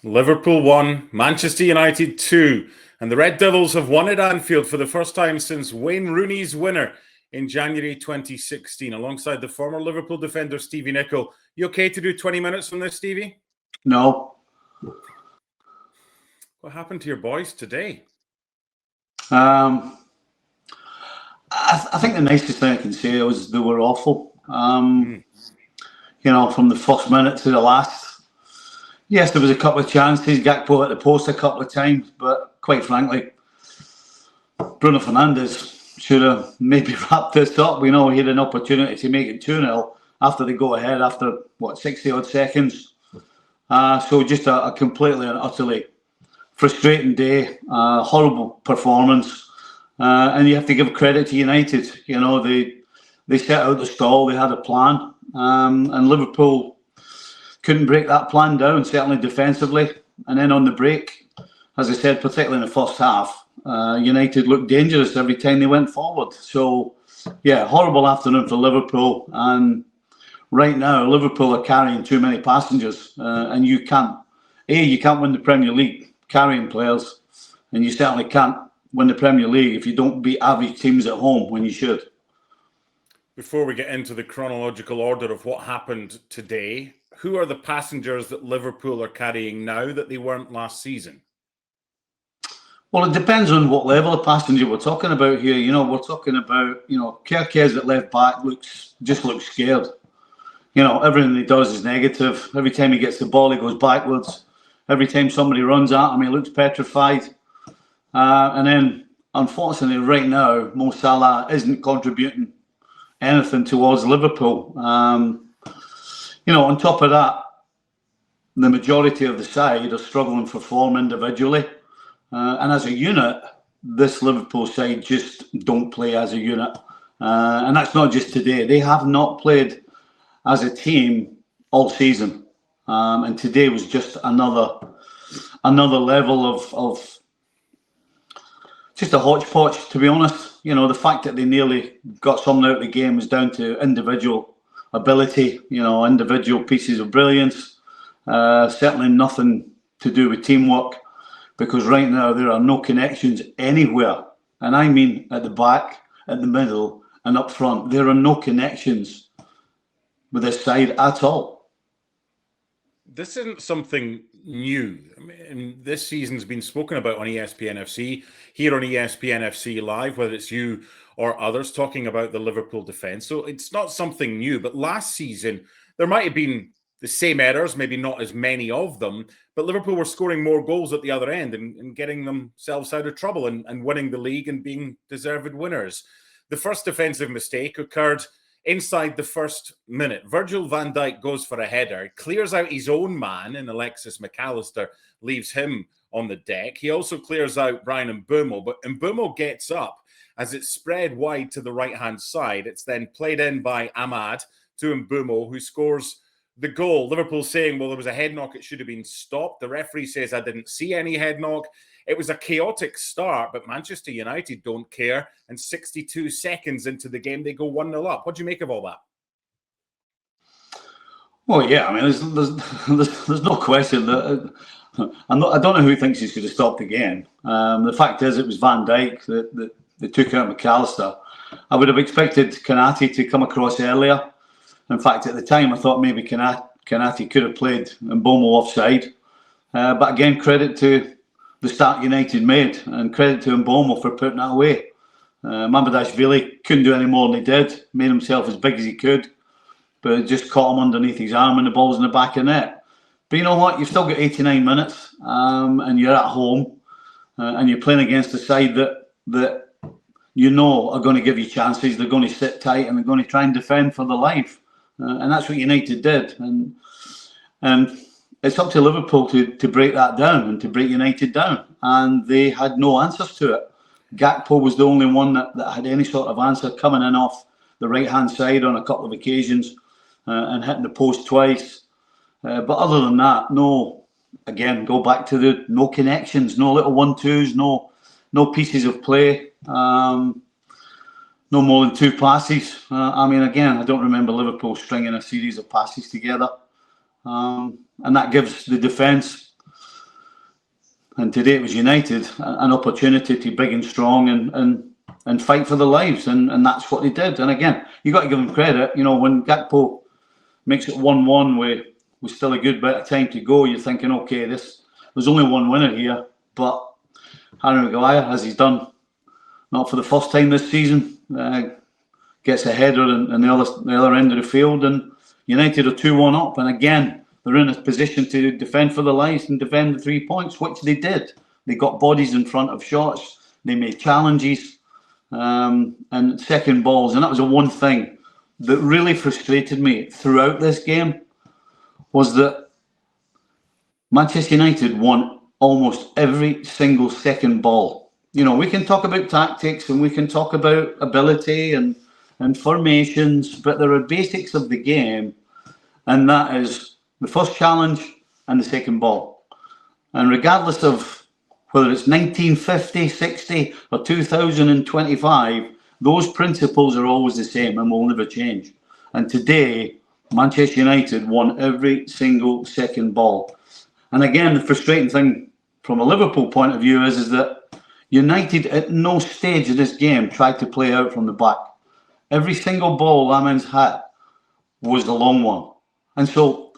Liverpool 1, Manchester United 2, and the Red Devils have won at Anfield for the first time since Wayne Rooney's winner in January 2016, alongside the former Liverpool defender Stevie Nicol. You okay to do 20 minutes on this, Stevie? No. What happened to your boys today? I think the nicest thing I can say was they were awful. You know, from the first minute to the last. Yes, there was a couple of chances. Gakpo at the post a couple of times, but quite frankly, Bruno Fernandes should have maybe wrapped this up. We know he had an opportunity to make it 2-0 after they go ahead after, 60 odd seconds. So just a completely and utterly frustrating day, horrible performance. And you have to give credit to United. You know, they set out the stall, they had a plan, and Liverpool couldn't break that plan down, certainly defensively. And then on the break, as I said, particularly in the first half, United looked dangerous every time they went forward. So, yeah, horrible afternoon for Liverpool. And right now, Liverpool are carrying too many passengers. And you can't win the Premier League carrying players. And you certainly can't win the Premier League if you don't beat average teams at home when you should. Before we get into the chronological order of what happened today, who are the passengers that Liverpool are carrying now that they weren't last season? Well, it depends on what level of passenger we're talking about here. You know, we're talking about, Kerkez at left back looks scared. You know, everything he does is negative. Every time he gets the ball, he goes backwards. Every time somebody runs at him, he looks petrified. And then, unfortunately, right now, Mo Salah isn't contributing anything towards Liverpool. On top of that, the majority of the side are struggling for form individually. And as a unit, this Liverpool side just don't play as a unit. And that's not just today. They have not played as a team all season. And today was just another level of just a hodgepodge, to be honest. You know, the fact that they nearly got something out of the game is down to individual ability, individual pieces of brilliance. Certainly nothing to do with teamwork, because right now there are no connections anywhere. And I mean at the back, at the middle, and up front. There are no connections with this side at all. This isn't something new. I mean, this season's been spoken about on ESPN FC, here on ESPN FC Live, whether it's you or others talking about the Liverpool defence. So it's not something new. But last season, there might have been the same errors, maybe not as many of them, but Liverpool were scoring more goals at the other end and getting themselves out of trouble and winning the league and being deserved winners. The first defensive mistake occurred inside the first minute. Virgil van Dijk goes for a header, clears out his own man, and Alexis McAllister leaves him on the deck. He also clears out Brian Mbeumo, but Mbeumo gets up as it's spread wide to the right-hand side. It's then played in by Ahmad to Mbeumo, who scores the goal. Liverpool saying, well, there was a head knock, it should have been stopped. The referee says, I didn't see any head knock. It was a chaotic start, but Manchester United don't care. And 62 seconds into the game, they go 1-0 up. What do you make of all that? Well, yeah, I mean, there's no question that I don't know who thinks he should have stopped the game. The fact is, it was Van Dijk that took out McAllister. I would have expected Konate to come across earlier. In fact, at the time, I thought maybe Konate could have played Mbeumo offside. But again, credit to the start United made, and credit to Mbeumo for putting that away. Mamardashvili couldn't do any more than he did. Made himself as big as he could, but it just caught him underneath his arm and the ball's in the back of the net. But you know what? You've still got 89 minutes, and you're at home, and you're playing against a side that you know are going to give you chances. They're going to sit tight and they're going to try and defend for their life. And that's what United did. And it's up to Liverpool to break that down and to break United down. And they had no answers to it. Gakpo was the only one that had any sort of answer, coming in off the right-hand side on a couple of occasions and hitting the post twice. But other than that, no. Again, go back to the no connections, no little 1-2s, no pieces of play. No more than two passes. Again, I don't remember Liverpool stringing a series of passes together. And that gives the defence And today it was United, an opportunity to big and strong and fight for their lives, and that's what they did. And again, you got to give them credit. You know, when Gakpo makes it 1-1 with still a good bit of time to go, you're thinking, okay, there's only one winner here. But Harry Maguire, as he's done, not for the first time this season, gets a header in the other end of the field, and United are 2-1 up. And again, they're in a position to defend for their lives and defend the 3 points, which they did. They got bodies in front of shots. They made challenges and second balls. And that was the one thing that really frustrated me throughout this game, was that Manchester United won almost every single second ball. You know, we can talk about tactics and we can talk about ability and formations, but there are basics of the game, and that is the first challenge and the second ball. And regardless of whether it's 1950, 60 or 2025, those principles are always the same and will never change. And today, Manchester United won every single second ball. And again, the frustrating thing from a Liverpool point of view is that United at no stage of this game tried to play out from the back. Every single ball Lamens had was the long one. And so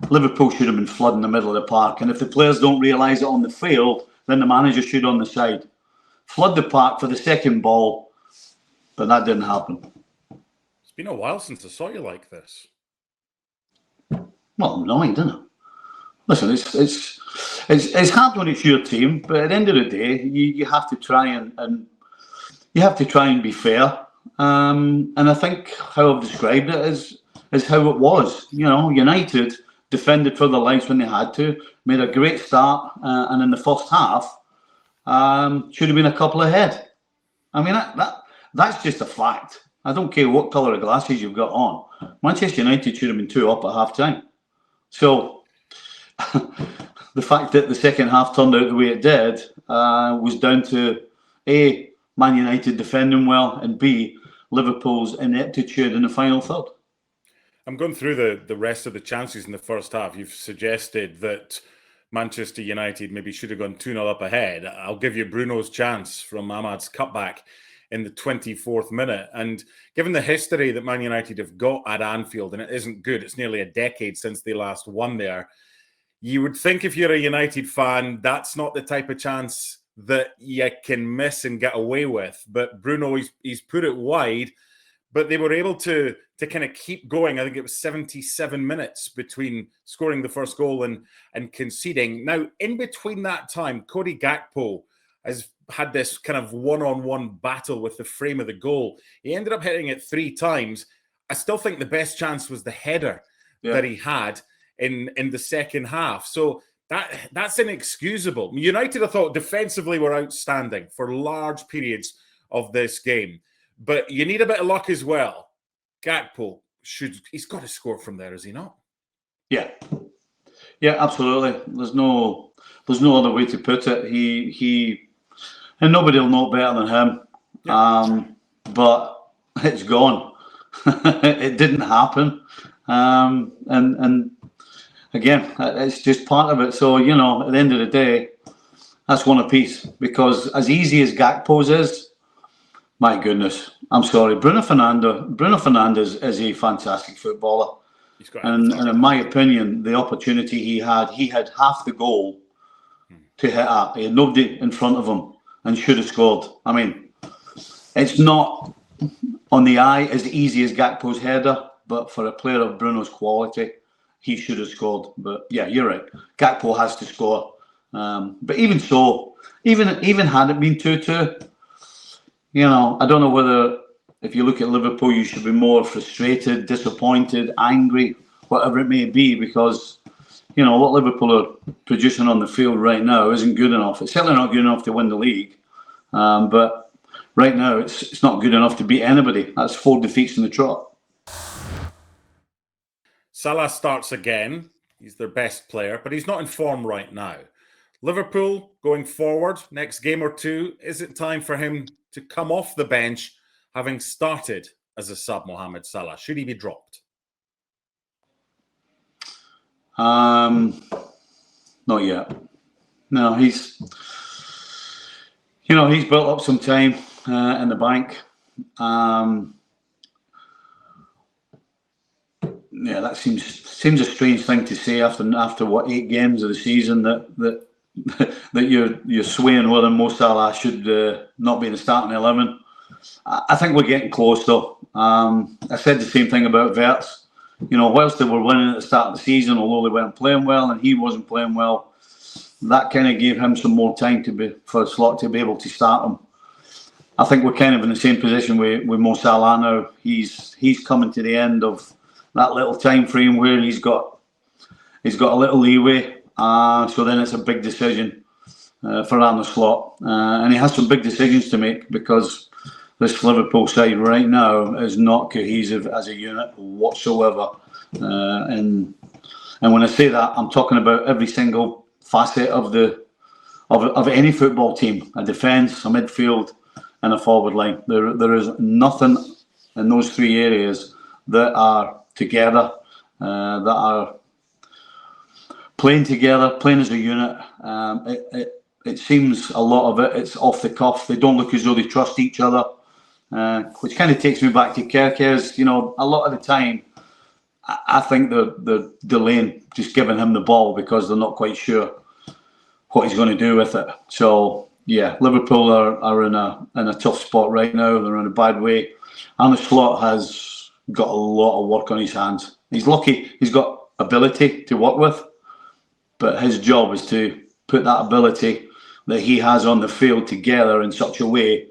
Liverpool should have been flooding the middle of the park. And if the players don't realise it on the field, then the manager should on the side. Flood the park for the second ball, but that didn't happen. It's been a while since I saw you like this. Well, annoying, isn't it? Listen, it's hard when it's your team, but at the end of the day, you have to try and you have to try and be fair. And I think how I've described it is how it was. You know, United defended for their lives when they had to, made a great start, and in the first half, should have been a couple ahead. I mean, that's just a fact. I don't care what colour of glasses you've got on. Manchester United should have been 2 up at half time. So the fact that the second half turned out the way it did was down to A, Man United defending well, and B, Liverpool's ineptitude in the final third. I'm going through the rest of the chances in the first half. You've suggested that Manchester United maybe should have gone 2-0 up ahead. I'll give you Bruno's chance from Ahmad's cutback in the 24th minute. And given the history that Man United have got at Anfield, and it isn't good, it's nearly a decade since they last won there, you would think if you're a United fan, that's not the type of chance that you can miss and get away with. But Bruno, he's put it wide, but they were able to kind of keep going. I think it was 77 minutes between scoring the first goal and conceding. Now, in between that time, Cody Gakpo has had this kind of one-on-one battle with the frame of the goal. He ended up hitting it 3 times. I still think the best chance was the header that he had in the second half. So that's inexcusable. United, I thought, defensively were outstanding for large periods of this game. But you need a bit of luck as well. Gakpo he's got to score from there, is he not? Yeah, absolutely. There's no other way to put it. He and nobody will know better than him. Yeah. But it's gone. It didn't happen. And again, it's just part of it. So, you know, at the end of the day, that's one apiece. Because as easy as Gakpo's is, my goodness, I'm sorry. Bruno Fernandes is a fantastic footballer. And in my opinion, the opportunity he had half the goal to hit at. He had nobody in front of him and should have scored. I mean, it's not on the eye as easy as Gakpo's header, but for a player of Bruno's quality, he should have scored. But yeah, you're right. Gakpo has to score. But even so, even had it been 2-2, you know, I don't know whether, if you look at Liverpool, you should be more frustrated, disappointed, angry, whatever it may be, because, you know, what Liverpool are producing on the field right now isn't good enough. It's certainly not good enough to win the league. But right now, it's not good enough to beat anybody. That's 4 defeats in the trot. Salah starts again. He's their best player, but he's not in form right now. Liverpool, going forward, next game or two, is it time for him to come off the bench, having started as a sub, Mohamed Salah? Should he be dropped? Not yet. No, he's built up some time in the bank. Yeah, that seems a strange thing to say after what 8 games of the season that you're swaying whether Mo Salah should not be in the starting 11. I think we're getting close though. I said the same thing about Verts. Whilst they were winning at the start of the season, although they weren't playing well and he wasn't playing well, that kind of gave him some more time for Slot to be able to start him. I think we're kind of in the same position with Mo Salah now. He's coming to the end of that little time frame where he's got a little leeway. So then it's a big decision for Arne Slot, and he has some big decisions to make because this Liverpool side right now is not cohesive as a unit whatsoever. And when I say that, I'm talking about every single facet of any football team: a defence, a midfield, and a forward line. There is nothing in those 3 areas that are together, that are playing together, playing as a unit. It seems a lot of it's off the cuff. They don't look as though they trust each other, which kind of takes me back to Kerkez. A lot of the time, I think they're delaying just giving him the ball because they're not quite sure what he's going to do with it. So yeah, Liverpool are in a tough spot right now. They're in a bad way. Arne Slot has got a lot of work on his hands. He's lucky he's got ability to work with, but his job is to put that ability that he has on the field together in such a way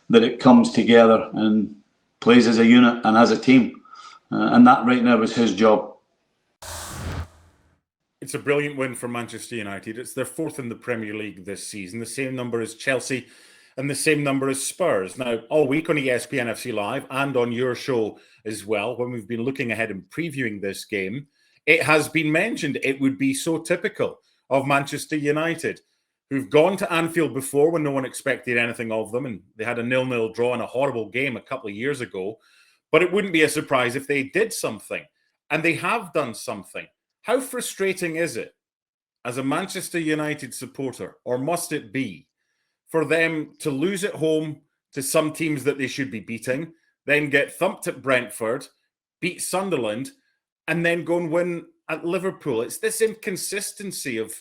that it comes together and plays as a unit and as a team. And that right now is his job. It's a brilliant win for Manchester United. It's their 4th in the Premier League this season, the same number as Chelsea and the same number as Spurs. Now, all week on ESPN FC Live and on your show as well, when we've been looking ahead and previewing this game, it has been mentioned it would be so typical of Manchester United, who've gone to Anfield before when no one expected anything of them, and they had a 0-0 draw in a horrible game a couple of years ago. But it wouldn't be a surprise if they did something, and they have done something. How frustrating is it as a Manchester United supporter, or must it be, for them to lose at home to some teams that they should be beating, then get thumped at Brentford, beat Sunderland, and then go and win at Liverpool? It's this inconsistency of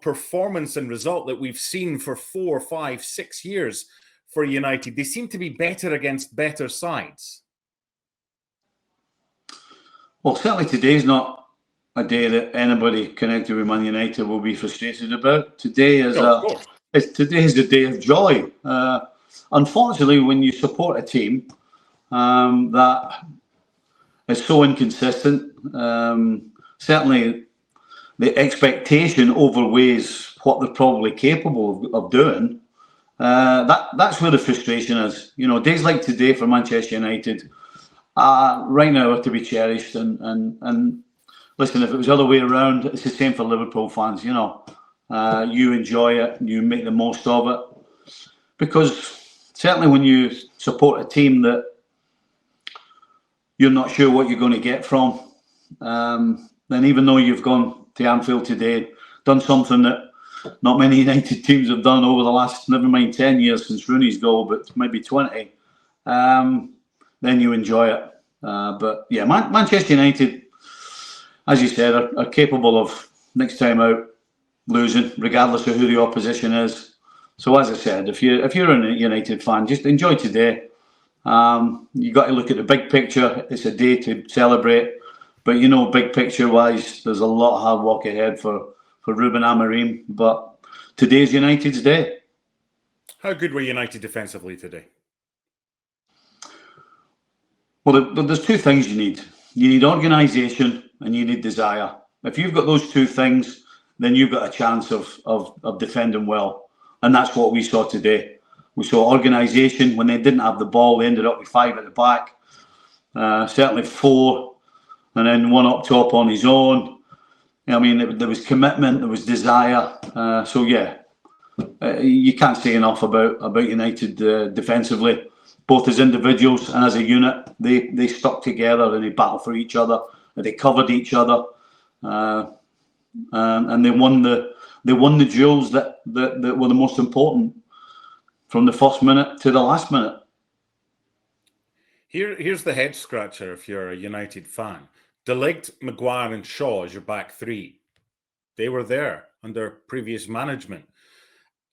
performance and result that we've seen for 4, 5, 6 years for United. They seem to be better against better sides. Well, certainly today's not a day that anybody connected with Man United will be frustrated about. Today is a day of joy. Unfortunately, when you support a team that is so inconsistent, certainly the expectation overweighs what they're probably capable of doing. That's where the frustration is. Days like today for Manchester United right now are to be cherished. And listen, if it was the other way around, it's the same for Liverpool fans. You enjoy it, you make the most of it, because certainly when you support a team that you're not sure what you're going to get from, then even though you've gone to Anfield today, done something that not many United teams have done over the last, never mind 10 years since Rooney's goal, but maybe 20, then you enjoy it. But yeah, Manchester United, as you said, are capable of next time out losing, regardless of who the opposition is. So as I said, if you're a United fan, just enjoy today. You got to look at the big picture. It's a day to celebrate, but big picture wise, there's a lot of hard work ahead for Ruben Amorim. But today's United's day. How good were United defensively today? Well, there's 2 things you need. You need organisation and you need desire. If you've got those 2 things, then you've got a chance of defending well. And that's what we saw today. We saw organisation. When they didn't have the ball, they ended up with 5 at the back. Certainly 4, and then 1 up top on his own. I mean, there was commitment, there was desire. So yeah, you can't say enough about United defensively. Both as individuals and as a unit, they stuck together and they battled for each other, and they covered each other, and they won the they won the duels that were the most important from the first minute to the last minute. Here's the head scratcher if you're a United fan. De Ligt, Maguire and Shaw as your back three. They were there under previous management.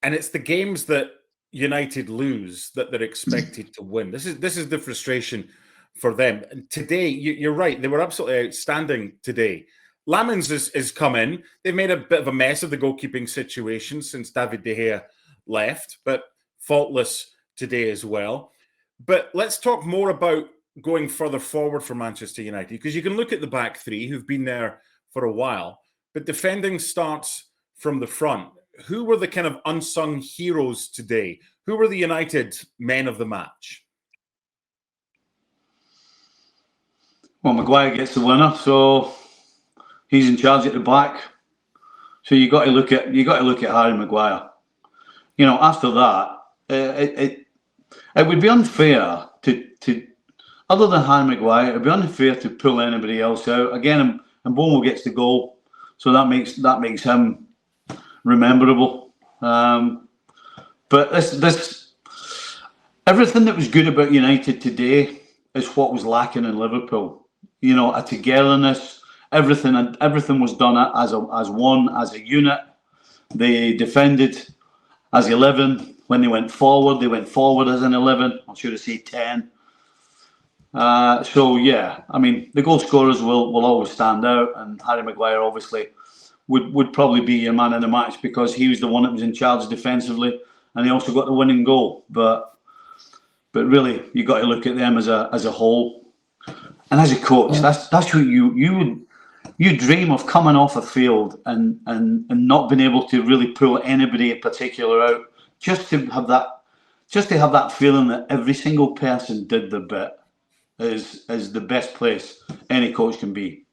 And it's the games that United lose that they're expected to win. This is the frustration for them. And today, you're right, they were absolutely outstanding today. Lamens has come in. They've made a bit of a mess of the goalkeeping situation since David De Gea left, but faultless today as well. But let's talk more about going further forward for Manchester United, because you can look at the back three who've been there for a while, but defending starts from the front. Who were the kind of unsung heroes today? Who were the United men of the match? Well, Maguire gets the winner, so he's in charge at the back. So you got to look at Harry Maguire. You know, after that, it would be unfair to other than Harry Maguire, it would be unfair to pull anybody else out. Again, and Bomo gets the goal, so that makes him rememberable. But this everything that was good about United today is what was lacking in Liverpool. You know, a togetherness. Everything was done as one, as a unit. They defended as 11. When they went forward as an 11. I should have said 10. So yeah, I mean, the goal scorers will always stand out, and Harry Maguire obviously would probably be your man of the match because he was the one that was in charge defensively, and he also got the winning goal. But really, you got to look at them as a whole, and as a coach, that's what you dream of, coming off a field and not being able to really pull anybody in particular out. Just to have that feeling that every single person did the bit is the best place any coach can be.